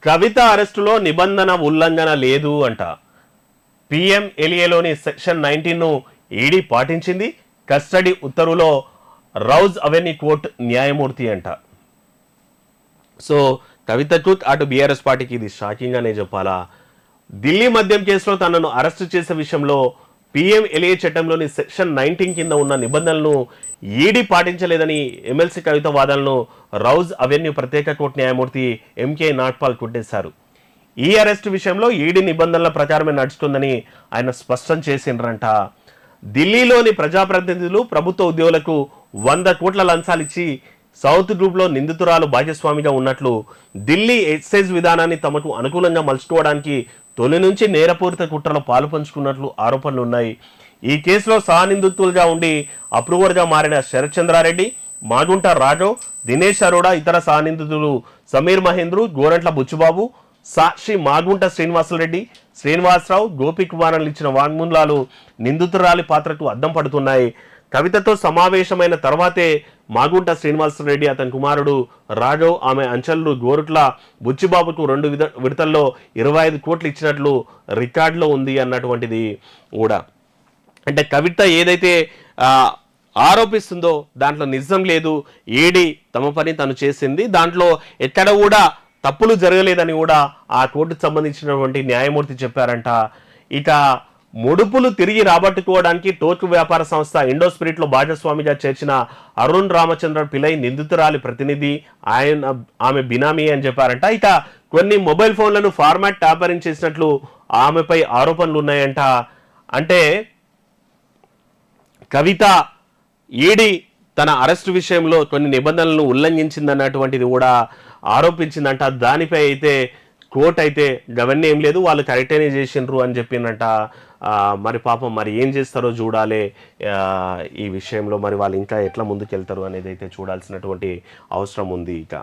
కవిత అరెస్టులో నిబంధన ఉల్లంఘన లేదు అంట. పిఎంఎల్ఏలోని సెక్షన్ 19ను ఈడీ పాటించింది. కస్టడీ ఉత్తర్వులో రౌజ్ అవెన్యూ కోర్టు న్యాయమూర్తి అంట. సో కవితకు అటు బీఆర్ఎస్ పార్టీకి ఇది షాకింగ్ అనే చెప్పాలా. ఢిల్లీ మద్యం కేసులో తనను అరెస్టు చేసే విషయంలో పిఎంఎల్ఏ చట్టంలోని సెక్షన్ 19 కింద ఉన్న నిబంధనలను ఈడీ పాటించలేదని ఎమ్మెల్సీ కవిత వాదనలను రౌజ్ అవెన్యూ ప్రత్యేక కోర్టు న్యాయమూర్తి ఎంకే నాగ్పాల్ కొట్టేశారు. ఈ అరెస్టు విషయంలో ఈడీ నిబంధనల ప్రకారమే నడుస్తుందని ఆయన స్పష్టం చేసిండ్రంట. ఢిల్లీలోని ప్రజాప్రతినిధులు ప్రభుత్వ ఉద్యోగులకు 100 కోట్ల లంచాలిచ్చి సౌత్ గ్రూప్లో నిందితురాలు భాగస్వామిగా ఉన్నట్లు, ఢిల్లీ ఎక్సైజ్ విధానాన్ని తమకు అనుకూలంగా మలుచుకోవడానికి తొలి నుంచి నేరపూరిత కుట్రలో పాలు పంచుకున్నట్లు ఆరోపణలు ఉన్నాయి. ఈ కేసులో సహనిందితులుగా ఉండి అప్రూవర్గా మారిన శరత్ చంద్రారెడ్డి, మాగుంట రాఘవ్, దినేష్ అరోడా, ఇతర సహనిందితులు సమీర్ మహేంద్రు, గోరంట్ల బుచ్చుబాబు, సాక్షి మాగుంట శ్రీనివాసరెడ్డి, శ్రీనివాసరావు, గోపికుమార్లు ఇచ్చిన వాంగ్మూలాలు నిందితురాలి పాత్రకు అద్దం పడుతున్నాయి. కవితతో సమావేశమైన తర్వాతే మాగుంట శ్రీనివాసరెడ్డి, అతని కుమారుడు రాఘవ్, ఆమె అంచల్లు గోరుట్ల బుచ్చిబాబుకు 2 విడతల్లో 25 కోట్లు ఇచ్చినట్లు రికార్డులో ఉంది అన్నటువంటిది కూడా. అంటే కవిత ఏదైతే ఆరోపిస్తుందో దాంట్లో నిజం లేదు. ఈడీ తమ పని తను చేసింది, దాంట్లో ఎక్కడ కూడా తప్పులు జరగలేదని కూడా ఆ కోర్టుకు సంబంధించినటువంటి న్యాయమూర్తి చెప్పారంట. ఇక ముడుపులు తిరిగి రాబట్టుకోవడానికి టోర్క్ వ్యాపార సంస్థ ఇండోస్పిరిట్లో భాగస్వామిగా చేర్చిన అరుణ్ రామచంద్ర పిలై నిందితురాలి ప్రతినిధి, ఆమె బినామీ అని చెప్పారంట. ఇక కొన్ని మొబైల్ ఫోన్లను ఫార్మాట్ ట్యాంపరింగ్ చేసినట్లు ఆమెపై ఆరోపణలు ఉన్నాయంట. అంటే కవిత ఈడీ తన అరెస్టు విషయంలో కొన్ని నిబంధనలను ఉల్లంఘించిందన్నటువంటిది కూడా ఆరోపించిందంట. దానిపై అయితే కోర్టు అయితే గవన్నీ ఏం లేదు, వాళ్ళు కరెక్టేనే చేసిండ్రు అని చెప్పిందంట. మరి పాపం మరి ఏం చేస్తారో చూడాలి. ఈ విషయంలో మరి వాళ్ళు ఇంకా ఎట్లా ముందుకెళ్తారు అనేది అయితే చూడాల్సినటువంటి అవసరం ఉంది. ఇక